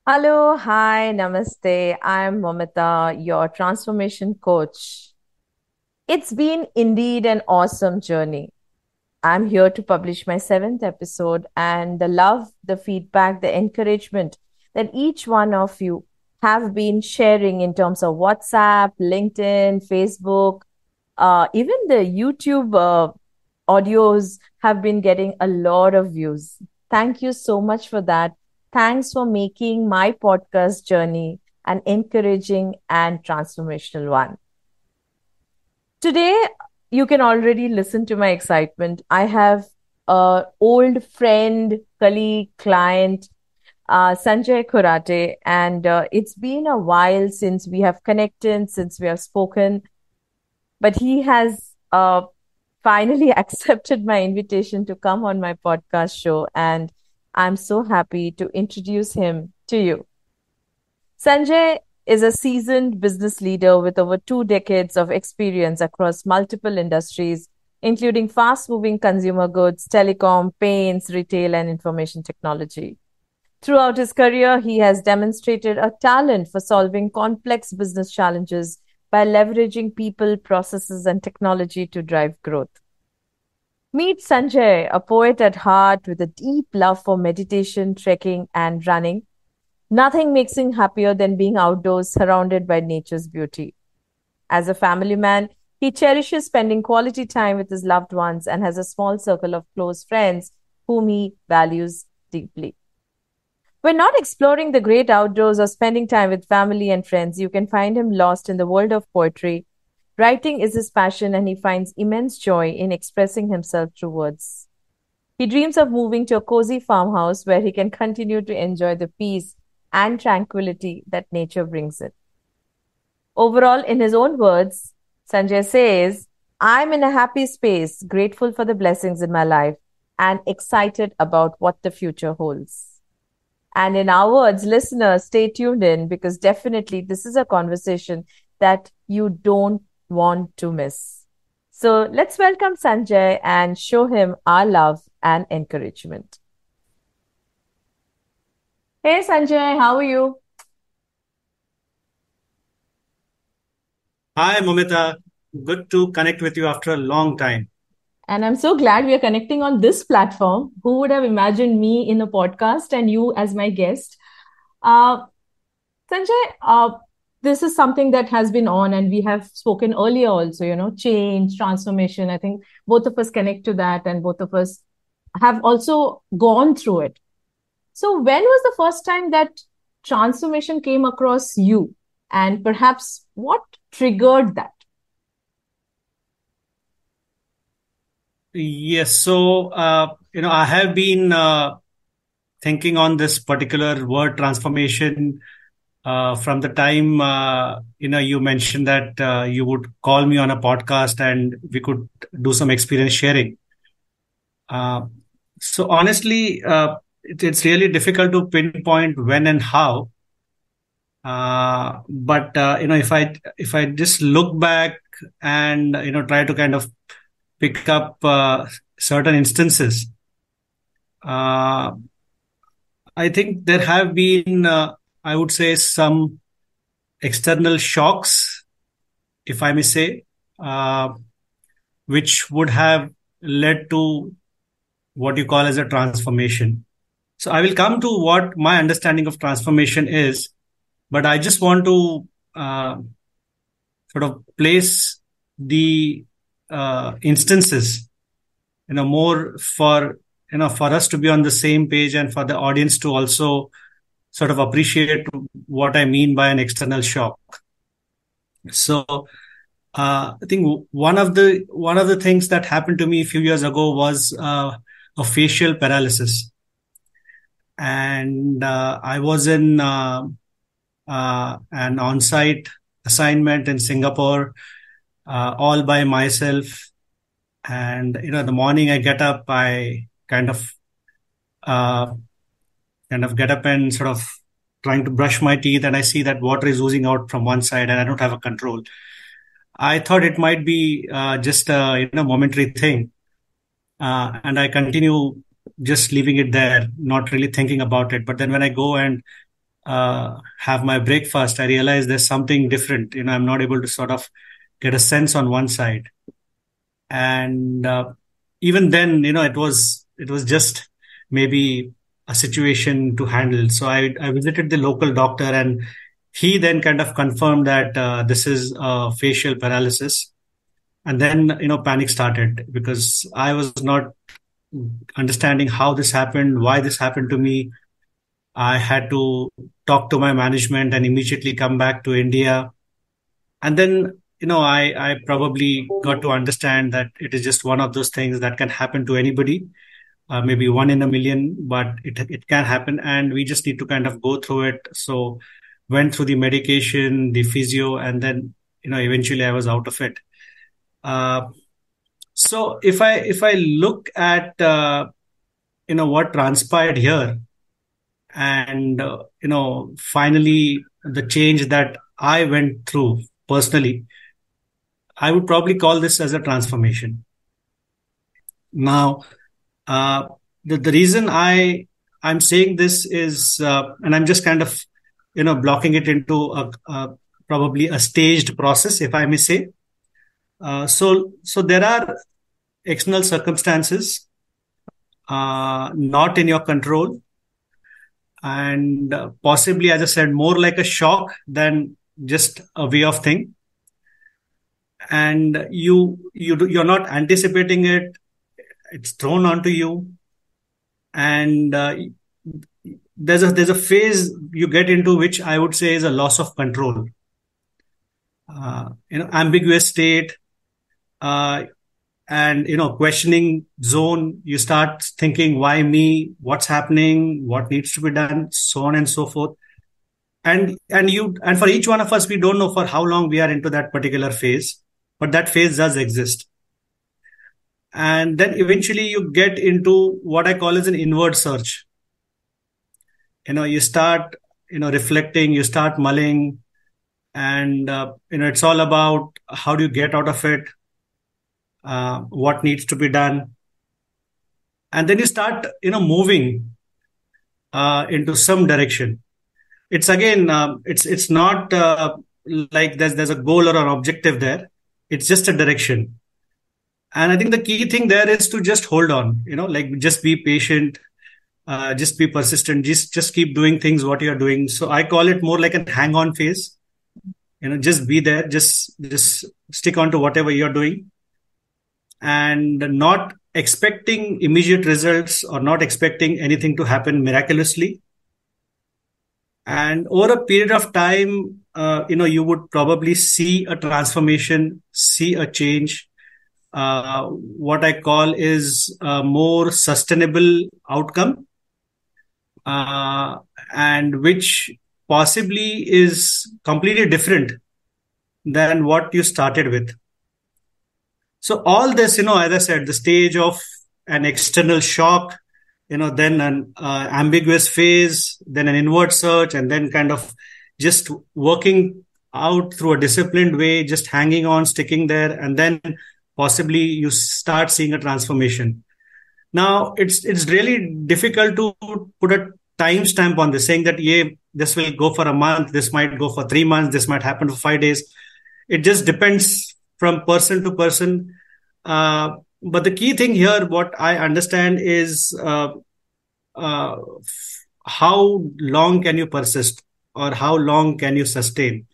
Hello, hi, namaste. I'm Momita, your transformation coach. It's been indeed an awesome journey. I'm here to publish my seventh episode, and the love, the feedback, the encouragement that each one of you have been sharing in terms of WhatsApp, LinkedIn, Facebook, even the YouTube audios have been getting a lot of views. Thank you so much for that. Thanks for making my podcast journey an encouraging and transformational one. Today, you can already listen to my excitement. I have a old friend, colleague, client, Sanjay Khorate, and it's been a while since we have connected, since we have spoken, but he has finally accepted my invitation to come on my podcast show, and I'm so happy to introduce him to you. Sanjay is a seasoned business leader with over 2 decades of experience across multiple industries, including fast moving consumer goods, telecom, paints, retail, and information technology. Throughout his career, he has demonstrated a talent for solving complex business challenges by leveraging people, processes, and technology to drive growth. Meet Sanjay, a poet at heart with a deep love for meditation, trekking, and running. Nothing makes him happier than being outdoors surrounded by nature's beauty. As a family man, he cherishes spending quality time with his loved ones and has a small circle of close friends whom he values deeply. When not exploring the great outdoors or spending time with family and friends, you can find him lost in the world of poetry. Writing is his passion, and he finds immense joy in expressing himself through words. He dreams of moving to a cozy farmhouse where he can continue to enjoy the peace and tranquility that nature brings it. Overall, in his own words, Sanjay says, I'm in a happy space, grateful for the blessings in my life, and excited about what the future holds. And in our words, listeners, stay tuned in because definitely this is a conversation that you don't want to miss. So let's welcome Sanjay and show him our love and encouragement. Hey Sanjay, how are you? Hi, Momita. Good to connect with you after a long time. And I'm so glad we are connecting on this platform. Who would have imagined me in a podcast and you as my guest? Uh, Sanjay, this is something that has been on, and we have spoken earlier also, change, transformation. I think both of us connect to that, and both of us have also gone through it. So, when was the first time that transformation came across you? And perhaps what triggered that? Yes, I have been thinking on this particular word transformation from the time, you mentioned that you would call me on a podcast and we could do some experience sharing. Uh, so honestly, it's really difficult to pinpoint when and how. But if I just look back and try to kind of pick up certain instances, uh, I think there have been, I would say, some external shocks, if I may say, uh, which would have led to what you call as a transformation. So I will come to what my understanding of transformation is, but I just want to uh, sort of place the instances, more for for us to be on the same page and for the audience to also sort of appreciate what I mean by an external shock. So I think one of the things that happened to me a few years ago was a facial paralysis, and I was in an on-site assignment in Singapore, all by myself. And the morning I get up, I uh, kind of get up and sort of trying to brush my teeth, and I see that water is oozing out from one side, and I don't have a control. I thought it might be just a momentary thing, and I continue just leaving it there, not really thinking about it. But then when I go and have my breakfast, I realize there's something different. I'm not able to sort of get a sense on one side. And even then, it was just maybe a situation to handle. So I visited the local doctor, and he then kind of confirmed that this is facial paralysis. And then, panic started because I was not understanding how this happened, why this happened to me. I had to talk to my management and immediately come back to India. And then, I probably got to understand that it is just one of those things that can happen to anybody, maybe one in a million, but it can happen. And we just need to kind of go through it. So went through the medication, the physio, and then, eventually I was out of it. Uh, so if I look at, what transpired here, and finally the change that I went through personally, I would probably call this as a transformation. Now, uh, the reason I'm saying this is, and I'm just kind of blocking it into probably a staged process, if I may say. So there are external circumstances not in your control, and possibly, as I said, more like a shock than just a way of thing. And you're not anticipating it; it's thrown onto you, and there's a phase you get into which I would say is a loss of control. Ambiguous state, uh, and questioning zone. You start thinking, why me? What's happening? What needs to be done? So on and so forth. And for each one of us, we don't know for how long we are into that particular phase, but that phase does exist. And then eventually you get into what I call as an inward search. You start reflecting, you start mulling, and it's all about how do you get out of it, what needs to be done, and then you start moving into some direction. It's again, it's not like there's a goal or an objective there. It's just a direction. And I think the key thing there is to just hold on, like just be patient, just be persistent, just keep doing things what you're doing. So I call it more like a hang on phase. Just be there, just stick on to whatever you're doing, and not expecting immediate results or not expecting anything to happen miraculously. And over a period of time, you would probably see a transformation, see a change. What I call is a more sustainable outcome, uh, and which possibly is completely different than what you started with. So all this, as I said, the stage of an external shock, then an ambiguous phase, then an inward search, and then kind of just working out through a disciplined way, just hanging on, sticking there, and then possibly you start seeing a transformation. Now, it's really difficult to put a timestamp on this, saying that, yeah, this will go for a month, this might go for 3 months, this might happen for 5 days. It just depends from person to person. But the key thing here, what I understand is uh, how long can you persist or how long can you sustain?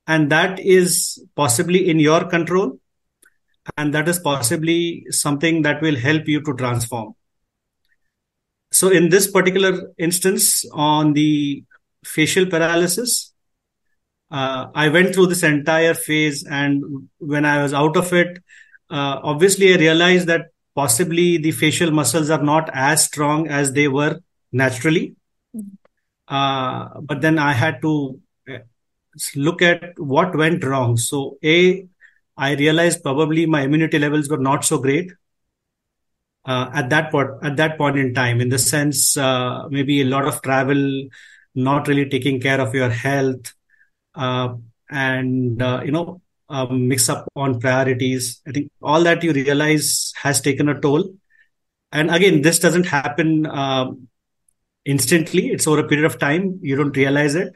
And that is possibly in your control. And that is possibly something that will help you to transform. So, in this particular instance, on the facial paralysis, I went through this entire phase, and when I was out of it, obviously I realized that possibly the facial muscles are not as strong as they were naturally. But then I had to look at what went wrong. So, I realized probably my immunity levels were not so great at that point in time. In the sense, maybe a lot of travel, not really taking care of your health, uh, and mix up on priorities. I think all that you realize has taken a toll. And again, this doesn't happen instantly. It's over a period of time. You don't realize it.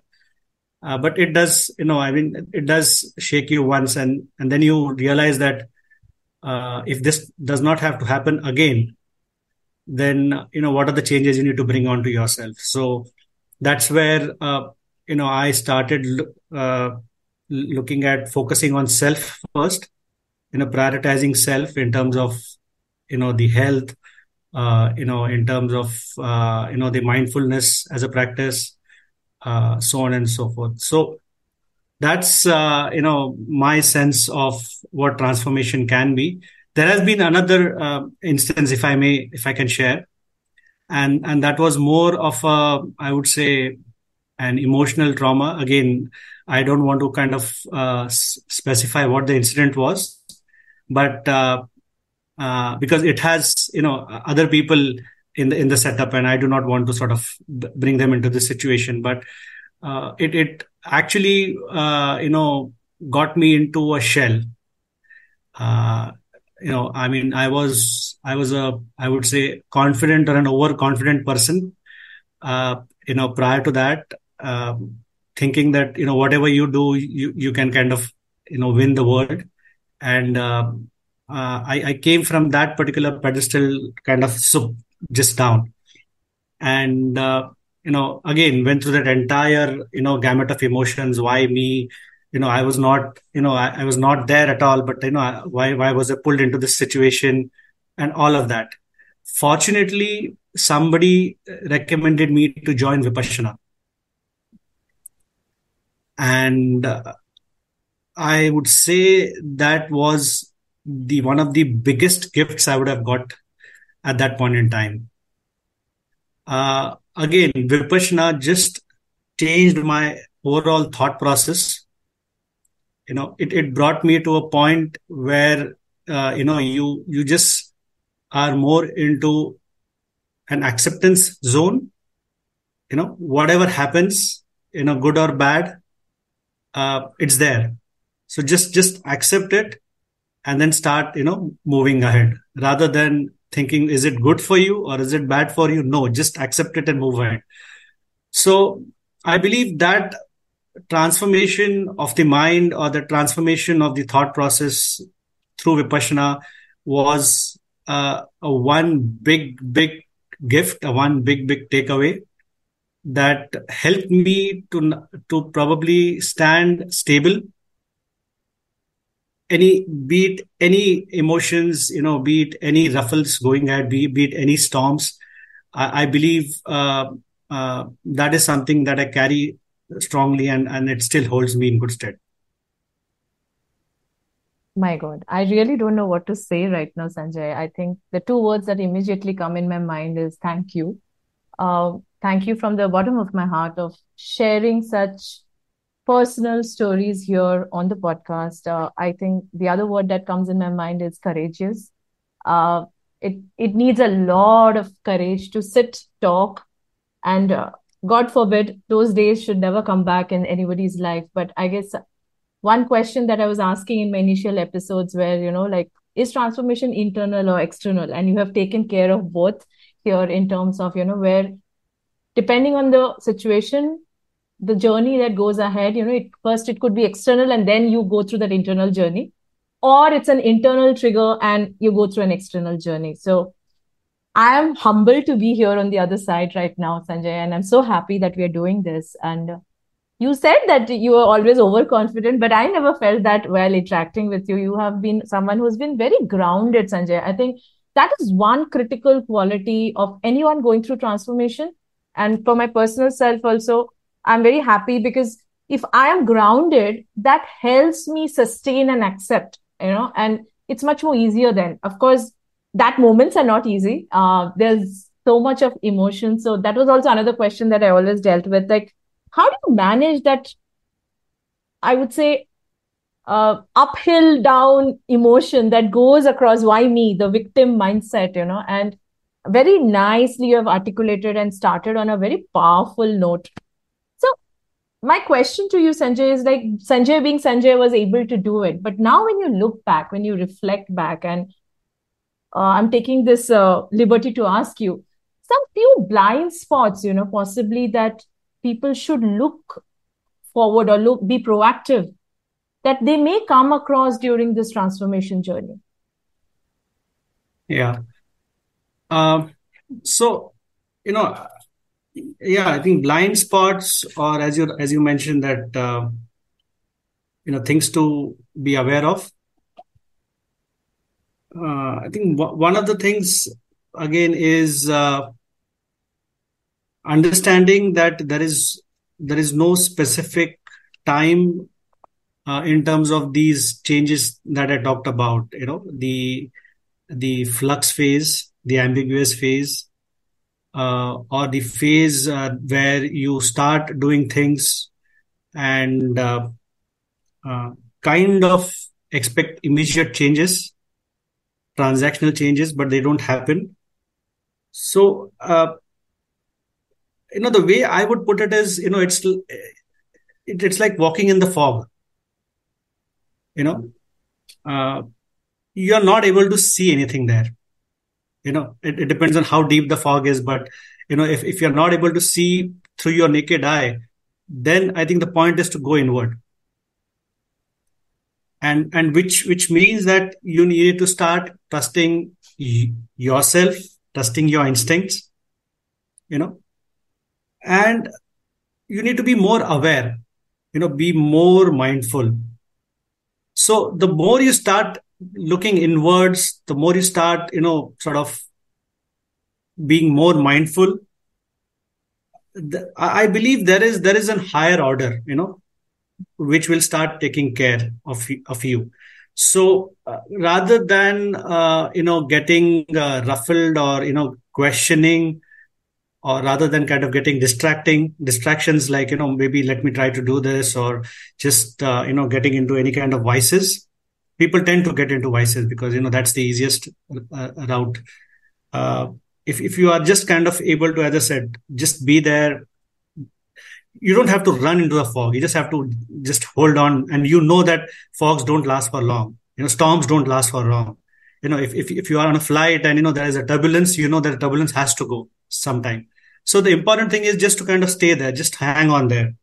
But it does, I mean, it does shake you once, and then you realize that if this does not have to happen again, then what are the changes you need to bring onto yourself. So that's where I started looking at focusing on self first, prioritizing self in terms of the health, in terms of the mindfulness as a practice, so on and so forth. So that's my sense of what transformation can be. There has been another instance, if I can share, and that was more of a, I would say, an emotional trauma. Again, I don't want to kind of specify what the incident was, but because it has other people in the setup, and I do not want to sort of bring them into this situation, but it actually got me into a shell. uh, I mean, I was a, I would say, confident or an overconfident person, prior to that, thinking that whatever you do, you can kind of win the world. And I came from that particular pedestal kind of just down, and again went through that entire gamut of emotions. Why me? I was not, I was not there at all, but why was I pulled into this situation, and all of that. Fortunately, somebody recommended me to join Vipassana, and I would say that was the one of the biggest gifts I would have got at that point in time. Again, Vipassana just changed my overall thought process. It brought me to a point where you just are more into an acceptance zone. Whatever happens, good or bad, it's there. So just accept it, and then start moving ahead, rather than thinking, is it good for you or is it bad for you? No, just accept it and move ahead. So I believe that transformation of the mind, or the transformation of the thought process through Vipassana, was a one big gift, a one big takeaway that helped me to probably stand stable, be it any emotions, be it any ruffles going at, be it any storms. I believe that is something that I carry strongly, and it still holds me in good stead. My God, I really don't know what to say right now, Sanjay. I think the two words that immediately come in my mind is thank you. Thank you from the bottom of my heart of sharing such personal stories here on the podcast. I think the other word that comes in my mind is courageous. Uh, it needs a lot of courage to sit, talk, and God forbid those days should never come back in anybody's life. But I guess one question that I was asking in my initial episodes where, like, is transformation internal or external? And you have taken care of both here in terms of, where depending on the situation, the journey that goes ahead, first it could be external and then you go through that internal journey, or it's an internal trigger and you go through an external journey. So I am humbled to be here on the other side right now, Sanjay, and I'm so happy that we are doing this. And you said that you were always overconfident, but I never felt that while interacting with you. You have been someone who's been very grounded, Sanjay. I think that is one critical quality of anyone going through transformation. And for my personal self also, I'm very happy because if I am grounded, that helps me sustain and accept, and it's much more easier then. Of course, that moments are not easy. There's so much of emotion. So that was also another question that I always dealt with. Like, how do you manage that, I would say, uphill down emotion that goes across why me, the victim mindset, and very nicely you have articulated and started on a very powerful note. So my question to you, Sanjay, is like, Sanjay being Sanjay was able to do it. But now when you look back, when you reflect back, and I'm taking this liberty to ask you, some few blind spots, possibly that people should look forward or be proactive that they may come across during this transformation journey? Yeah. Um, so, you know, yeah, I think blind spots, or as you mentioned that things to be aware of. I think one of the things again is understanding that there is no specific time in terms of these changes that I talked about. The flux phase, the ambiguous phase, or the phase where you start doing things and uh, kind of expect immediate changes, transactional changes, but they don't happen. So, the way I would put it is, it's like walking in the fog. You know, uh, you're not able to see anything there. It depends on how deep the fog is, but if you're not able to see through your naked eye, then I think the point is to go inward, and which means that you need to start trusting yourself, trusting your instincts, you know and you need to be more aware, be more mindful. So the more you start looking inwards, the more you start, sort of being more mindful. I believe there is a higher order, which will start taking care of you. So rather than getting ruffled, or questioning, or rather than kind of getting distractions, like maybe let me try to do this, or just getting into any kind of vices. People tend to get into vices because that's the easiest route. uh, if you are just kind of able to, as I said, just be there. You don't have to run into a fog. You just have to just hold on, and that fogs don't last for long. Storms don't last for long. If you are on a flight and there is a turbulence, that the turbulence has to go sometime. So the important thing is just to kind of stay there, just hang on there.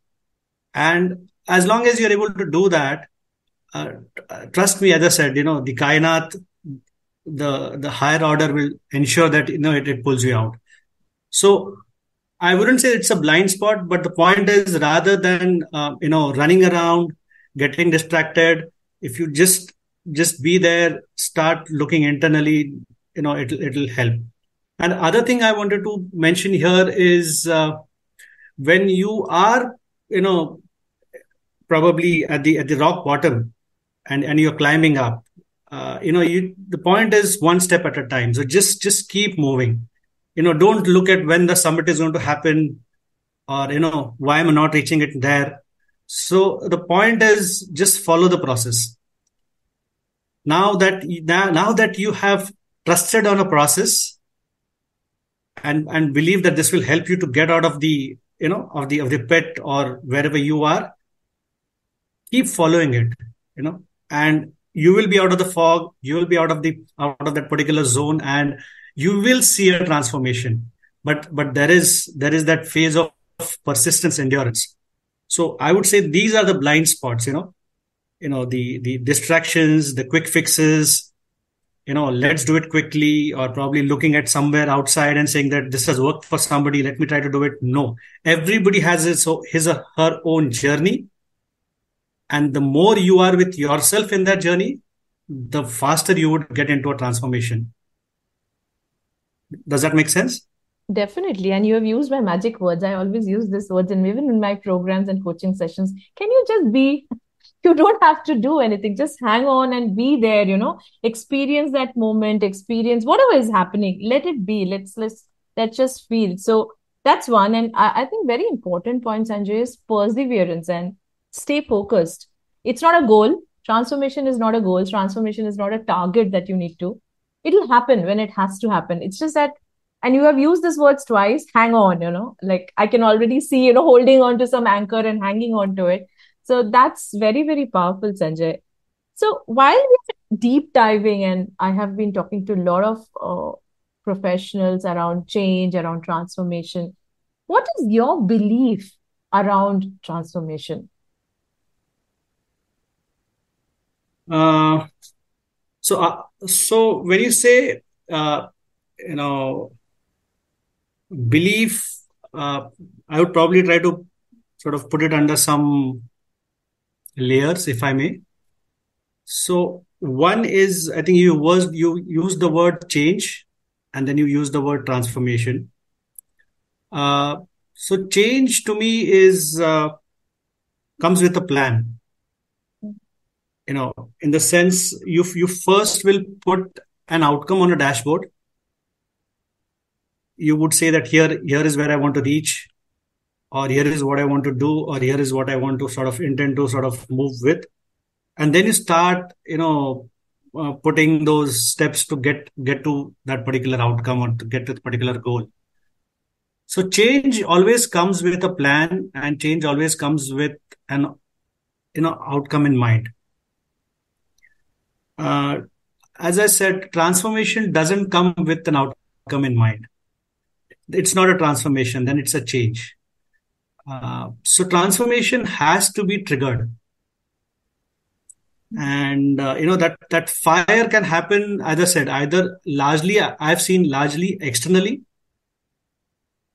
And as long as you're able to do that, uh, trust me, as I said, the kainat, the higher order will ensure that it pulls you out. So I wouldn't say it's a blind spot, but the point is, rather than running around, getting distracted, if you just be there, start looking internally, it'll help. And other thing I wanted to mention here is, when you are, probably at the rock bottom, and you're climbing up. The point is one step at a time. So just keep moving. Don't look at when the summit is going to happen, or why am I not reaching it there. So the point is, just follow the process. Now that you have trusted on a process, and believe that this will help you to get out of the pit, or wherever you are, keep following it. And you will be out of the fog, you will be out of that particular zone, and you will see a transformation. But there is that phase of persistence, endurance. So I would say these are the blind spots. The distractions, the quick fixes, let's do it quickly, or probably looking at somewhere outside and saying that this has worked for somebody, let me try to do it. No, everybody has his or her own journey. And the more you are with yourself in that journey, the faster you would get into a transformation. Does that make sense? Definitely. And you have used my magic words. I always use these words, and even in my programs and coaching sessions. Can you just be? You don't have to do anything. Just hang on and be there, experience that moment, experience whatever is happening. Let it be. Let's just feel. So that's one. And I think very important point, Sanjay, is perseverance and stay focused. It's not a goal. Transformation is not a goal. Transformation is not a target that you need to. It'll happen when it has to happen. It's just that, and you have used these words twice, hang on, like I can already see, holding on to some anchor and hanging on to it. So that's very, very powerful, Sanjay. So while we're deep diving, and I have been talking to a lot of professionals around change, around transformation. What is your belief around transformation? Uh, so when you say, uh, you know, belief, uh, I would probably try to sort of put it under some layers, if I may. So one is, I think you use the word change, and then you use the word transformation. Uh, so change to me is comes with a plan. In the sense you first will put an outcome on a dashboard. You would say that here is where I want to reach, or here is what I want to do, or here is what I want to sort of intend to sort of move with, and then you start putting those steps to get to that particular outcome or to get to the particular goal. So change always comes with a plan, and change always comes with an outcome in mind. uh, as I said, transformation doesn't come with an outcome in mind. It's not a transformation, then it's a change. So transformation has to be triggered, and that fire can happen, as I said, either largely, I've seen largely externally,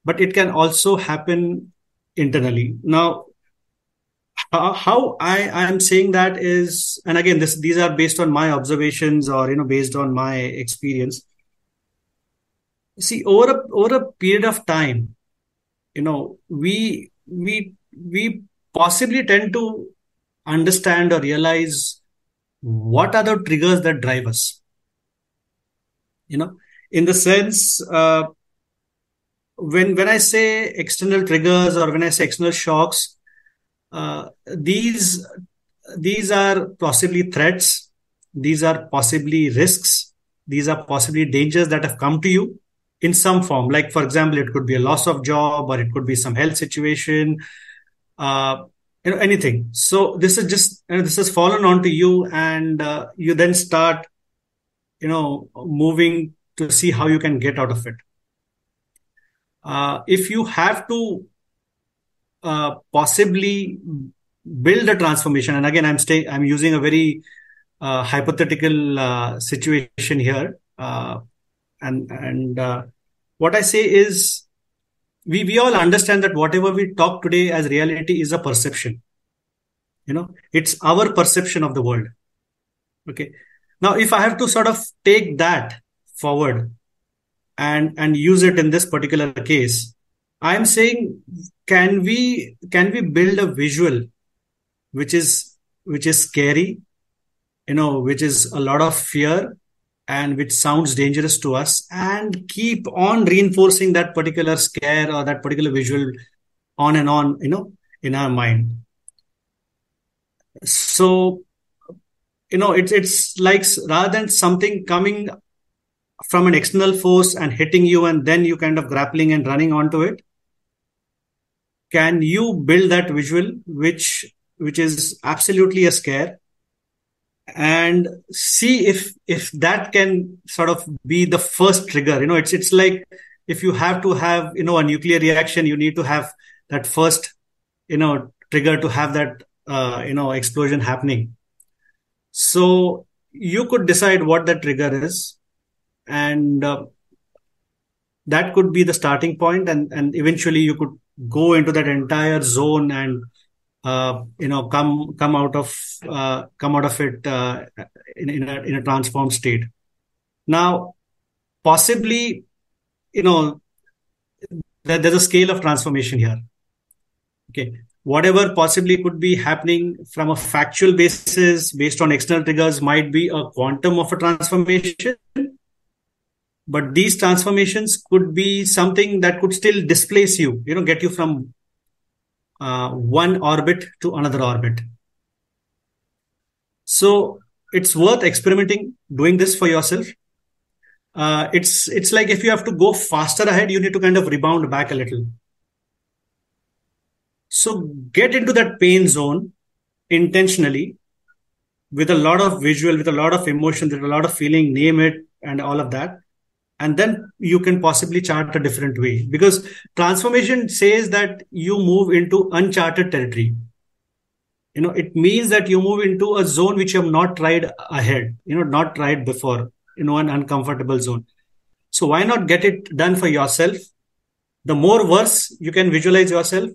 but it can also happen internally. Now, how I'm saying that is, and again, these are based on my observations, or based on my experience. See, over a period of time, we possibly tend to understand or realize what are the triggers that drive us. In the sense, when I say external triggers, or when I say external shocks, these are possibly threats, these are possibly risks, these are possibly dangers that have come to you in some form. Like, for example, it could be a loss of job, or it could be some health situation, uh, anything. So this is just, this has fallen onto you, and you then start moving to see how you can get out of it. If you have to possibly build a transformation, and again, I'm using a very hypothetical situation here, and what I say is, we all understand that whatever we talk today as reality is a perception. It's our perception of the world. Okay. Now, if I have to sort of take that forward and use it in this particular case, I'm saying, can we build a visual which is scary, which is a lot of fear, and which sounds dangerous to us, and keep on reinforcing that particular scare or that particular visual on and on, in our mind. So, it's like, rather than something coming from an external force and hitting you, and then you kind of grappling and running onto it, can you build that visual which is absolutely a scare, and see if that can sort of be the first trigger. It's like, if you have to have a nuclear reaction, you need to have that first trigger to have that explosion happening. So you could decide what that trigger is, and that could be the starting point, and eventually you could go into that entire zone, and come out of it in a transformed state. Now, possibly, there's a scale of transformation here. Okay, whatever possibly could be happening from a factual basis based on external triggers might be a quantum of a transformation, but these transformations could be something that could still displace you, get you from one orbit to another orbit. So it's worth experimenting, doing this for yourself. It's like, if you have to go faster ahead, you need to kind of rebound back a little. So get into that pain zone intentionally, with a lot of visual, with a lot of emotion, with a lot of feeling, name it, and all of that. and then you can possibly chart a different way, because transformation says that you move into uncharted territory. It means that you move into a zone which you have not tried ahead, not tried before, an uncomfortable zone. So why not get it done for yourself? The more worse you can visualize yourself,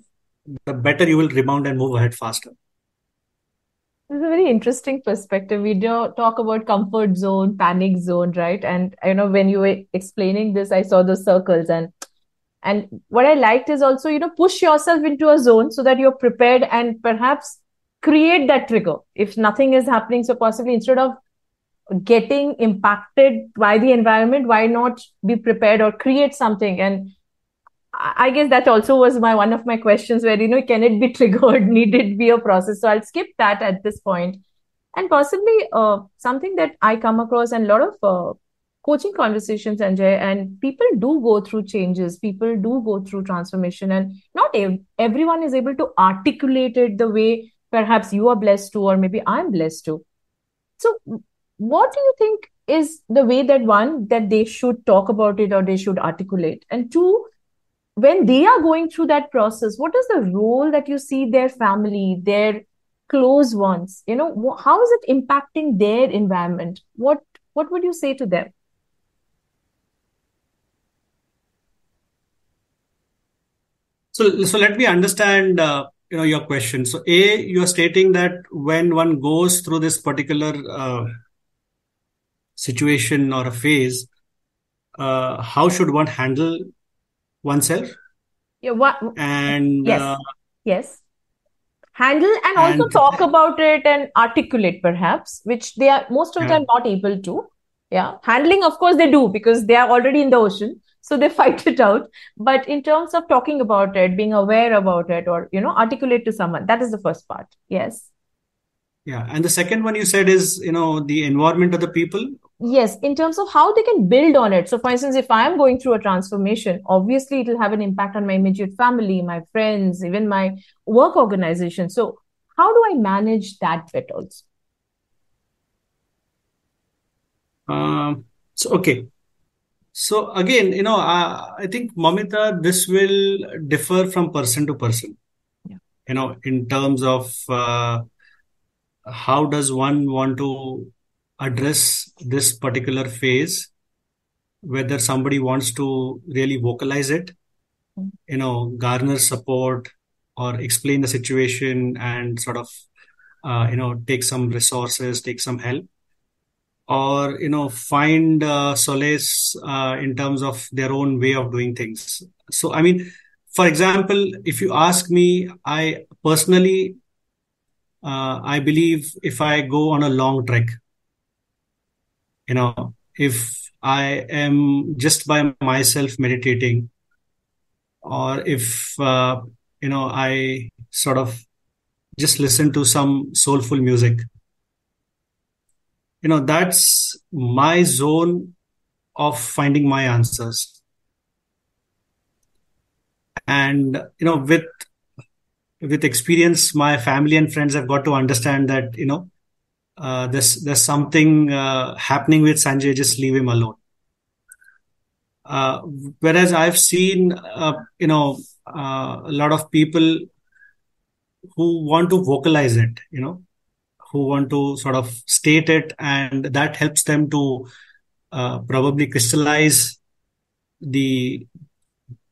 the better you will rebound and move ahead faster. It's a very interesting perspective. We do talk about comfort zone, panic zone, right? And when you were explaining this, I saw those circles, and what I liked is also, push yourself into a zone so that you're prepared and perhaps create that trigger if nothing is happening. So possibly instead of getting impacted by the environment, why not be prepared or create something? And I guess that also was my one of my questions where, can it be triggered? Need it be a process? So I'll skip that at this point. And possibly something that I come across and a lot of coaching conversations, Sanjay, and people do go through changes, people do go through transformation, and not everyone is able to articulate it the way perhaps you are blessed to, or maybe I'm blessed to. So, what do you think is the way that one, that they should talk about it or they should articulate? And two, when they are going through that process, what is the role that you see their family, their close ones, how is it impacting their environment? What would you say to them? So let me understand, your question. So A, you are stating that when one goes through this particular situation or a phase, how should one handle oneself? Yeah, what? And Yes, yes. Handle and also and talk about it and articulate, perhaps, which they are most of the yeah, time not able to. Yeah, handling, of course, they do because they are already in the ocean, so they fight it out. But in terms of talking about it, being aware about it, or articulate to someone, that is the first part. Yes. yeah. And the second one you said is, the environment of the people. Yes, in terms of how they can build on it. So, for instance, if I am going through a transformation, obviously it will have an impact on my immediate family, my friends, even my work organization. So, how do I manage that bit also? So okay. So again, I think, Mamita, this will differ from person to person. Yeah. In terms of how does one want to address this particular phase, whether somebody wants to really vocalize it, garner support, or explain the situation and sort of, take some resources, take some help, or find solace in terms of their own way of doing things. So I mean, for example, if you ask me, I personally, I believe if I go on a long trek, if I am just by myself meditating, or if I sort of just listen to some soulful music, that's my zone of finding my answers. And with experience, my family and friends have got to understand that there's something happening with Sanjay. Just leave him alone. Uh, Whereas I've seen a lot of people who want to vocalize it, who want to sort of state it, and that helps them to probably crystallize the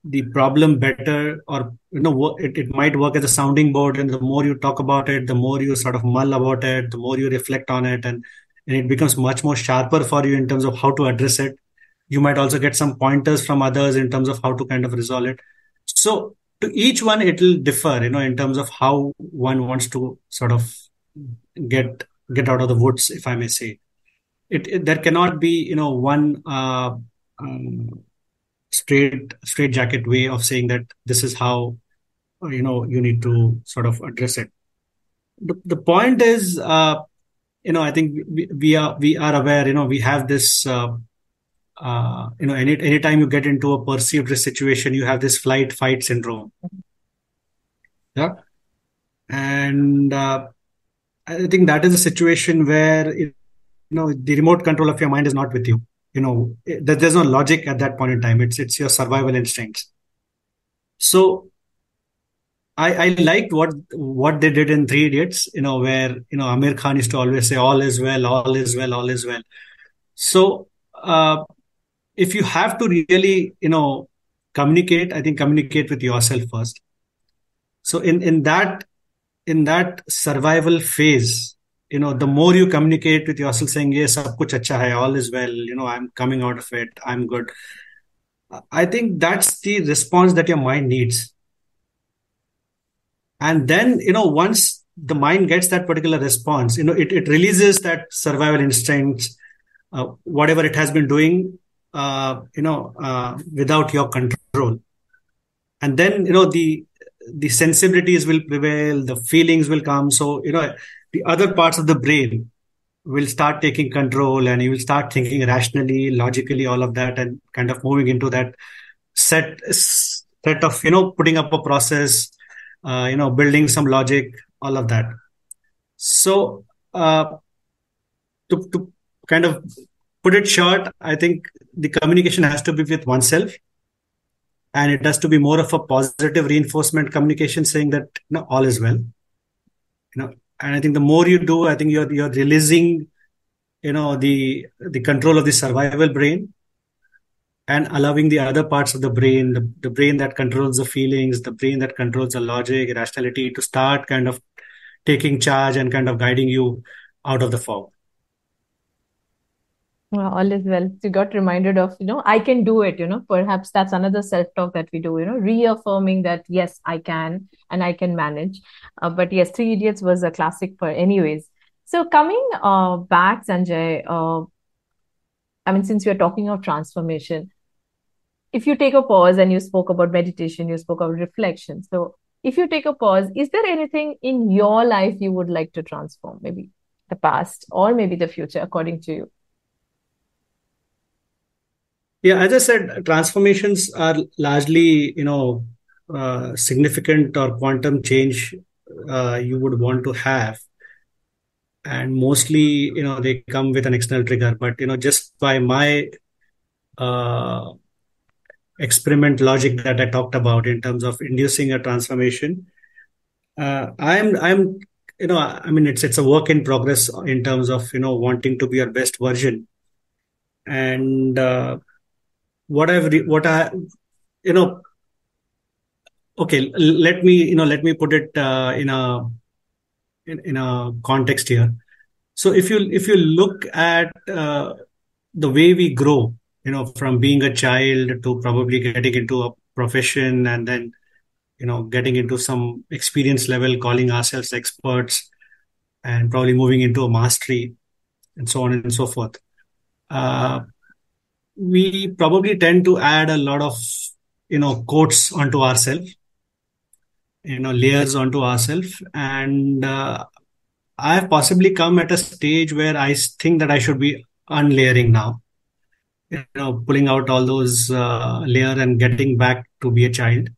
the problem better, or it might work as a sounding board, and the more you talk about it, the more you sort of mull about it, the more you reflect on it, and it becomes much more sharper for you in terms of how to address it. You might also get some pointers from others in terms of how to kind of resolve it. So to each one it will differ, in terms of how one wants to sort of get get out of the woods, if I may say. There cannot be one um, straight jacket way of saying that this is how you need to sort of address it. The point is, I think we are aware, we have this anytime you get into a perceived risk situation, you have this flight fight syndrome. Yeah. And I think that is a situation where the remote control of your mind is not with you. there's no logic at that point in time. It's your survival instincts. So I liked what they did in Three Idiots, where Amir Khan used to always say, "All is well, all is well, all is well." So if you have to really communicate, I think communicate with yourself first. So in that survival phase, the more you communicate with yourself, saying, "Yes, sab kuch acha hai, all is well, I'm coming out of it, I'm good." I think that's the response that your mind needs. And then once the mind gets that particular response, it releases that survival instinct, whatever it has been doing, without your control. And then the sensibilities will prevail, the feelings will come. So the other parts of the brain will start taking control, and you will start thinking rationally, logically, all of that, and kind of moving into that set of putting up a process, building some logic, all of that. So to kind of put it short, I think the communication has to be with oneself, and it has to be more of a positive reinforcement communication, saying that all is well. And I think the more you do, I think you're releasing the control of the survival brain, and allowing the other parts of the brain, the brain that controls the feelings, the brain that controls the logic, rationality, to start kind of taking charge and kind of guiding you out of the fog. All is well. You got reminded of, I can do it, perhaps that's another self-talk that we do, reaffirming that, yes, I can and I can manage. But yes, Three Idiots was a classic for anyways. So coming back, Sanjay, I mean, since we are talking of transformation, if you take a pause, and you spoke about meditation, you spoke about reflection. So if you take a pause, is there anything in your life you would like to transform? Maybe the past or maybe the future, according to you? Yeah, as I said, transformations are largely, significant or quantum change you would want to have. And mostly, they come with an external trigger. But, just by my uh, experiment logic that I talked about in terms of inducing a transformation, I'm, I mean, it's a work in progress in terms of, wanting to be your best version. And what I, you know, okay, let me put it in a context here. So if you look at the way we grow, from being a child to probably getting into a profession, and then getting into some experience level, calling ourselves experts, and probably moving into a mastery, and so on and so forth. Uh, we probably tend to add a lot of quotes onto ourselves, layers onto ourselves, and I have possibly come at a stage where I think that I should be unlayering now, pulling out all those layer and getting back to be a child,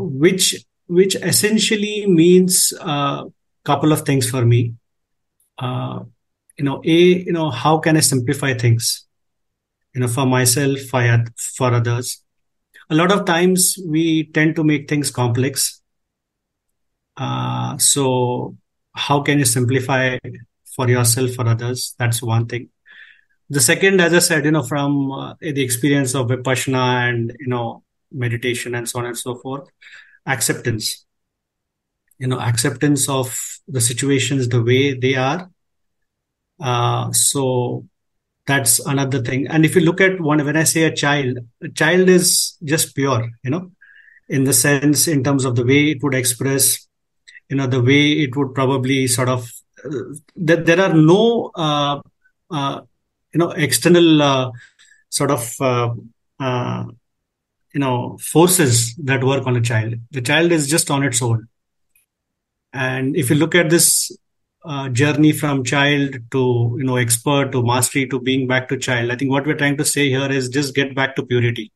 which essentially means a couple of things for me. Uh, how can I simplify things, for myself, for others. A lot of times we tend to make things complex. So how can you simplify for yourself, for others? That's one thing. The second, as I said, from the experience of Vipassana and, meditation and so on and so forth, acceptance, acceptance of the situations the way they are. So that's another thing. And if you look at when I say a child is just pure, in the sense, in terms of the way it would express, the way it would probably sort of, there are no, external sort of, uh, forces that work on a child. The child is just on its own. And if you look at this journey from child to expert to mastery to being back to child, I think what we're trying to say here is just get back to purity.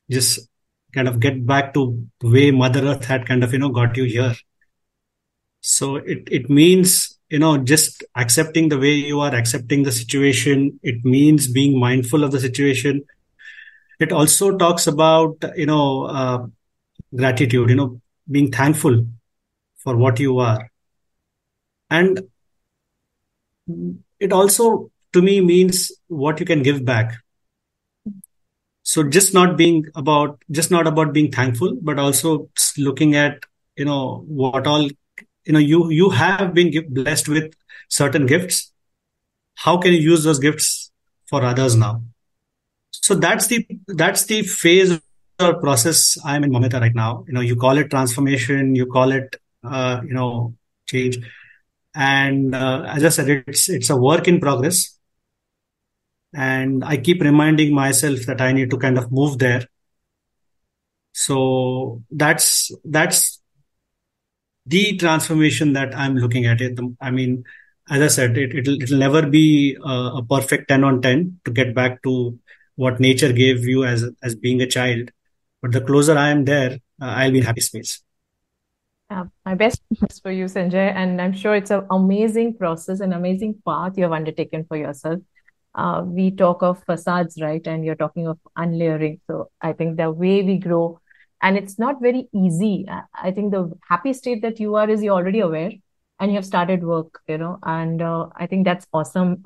Just kind of get back to the way Mother Earth had kind of got you here. So it means just accepting the way you are, accepting the situation. It means being mindful of the situation. It also talks about, gratitude, being thankful for what you are. And it also, to me, means what you can give back. So just not about being thankful, but also looking at, what all, you have been blessed with certain gifts. How can you use those gifts for others now? So that's the phase or process I'm in, Mamita, right now. You call it transformation, you call it, change. And as I said, it's a work in progress. And I keep reminding myself that I need to kind of move there. So that's the transformation that I'm looking at it. I mean, as I said, it'll never be a perfect 10 on 10 to get back to what nature gave you as being a child. But the closer I am there, I'll be in happy space. My best wishes for you, Sanjay, and I'm sure it's an amazing process, an amazing path you have undertaken for yourself. We talk of facades, right? And you're talking of unlayering. So I think the way we grow, and it's not very easy. I think the happy state that you are is you're already aware and you have started work, and I think that's awesome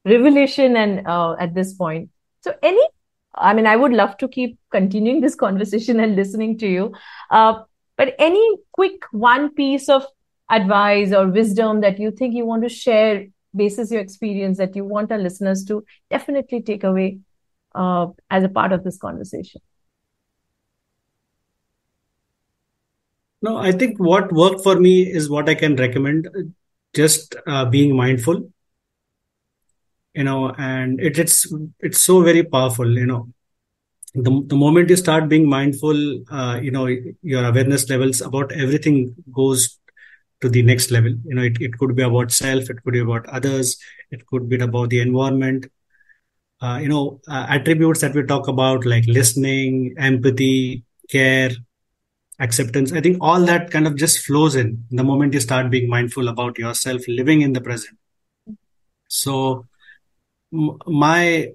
revelation and at this point. So I mean, I would love to keep continuing this conversation and listening to you. But any quick one piece of advice or wisdom that you think you want to share basis your experience that you want our listeners to definitely take away as a part of this conversation? No, I think what worked for me is what I can recommend. Just being mindful, and it's so very powerful. The moment you start being mindful, your awareness levels about everything goes to the next level. It could be about self, it could be about others, it could be about the environment. Attributes that we talk about, like listening, empathy, care, acceptance. I think all that kind of just flows in the moment you start being mindful about yourself, living in the present. So my,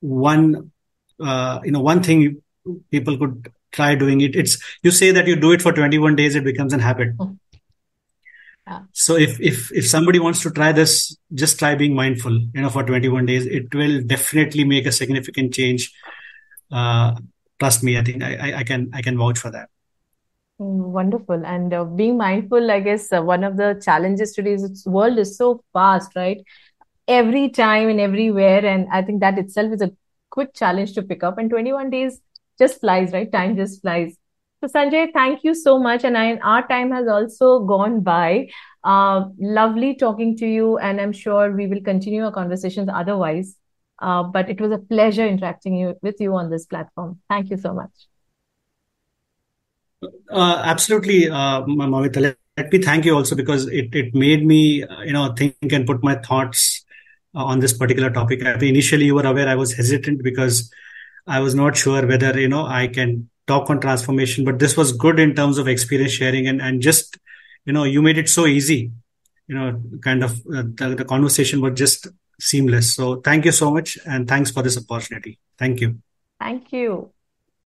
one, one thing people could try doing it. It's, you say that you do it for 21 days, it becomes an habit. Yeah. So if somebody wants to try this, just try being mindful, for 21 days. It will definitely make a significant change. Trust me, I think I can vouch for that. Wonderful. And being mindful, I guess one of the challenges today is its world is so fast, right? Every time and everywhere. And I think that itself is a quick challenge to pick up. And 21 days just flies, right? Time just flies. So, Sanjay, thank you so much. And our time has also gone by. Lovely talking to you. And I'm sure we will continue our conversations otherwise. But it was a pleasure interacting with you on this platform. Thank you so much. Absolutely, Mamita. Let me thank you also, because it made me, think and put my thoughts on this particular topic. I mean, initially, you were aware I was hesitant because I was not sure whether, I can talk on transformation, but this was good in terms of experience sharing, and just, you made it so easy, kind of the conversation was just seamless. So thank you so much. And thanks for this opportunity. Thank you. Thank you.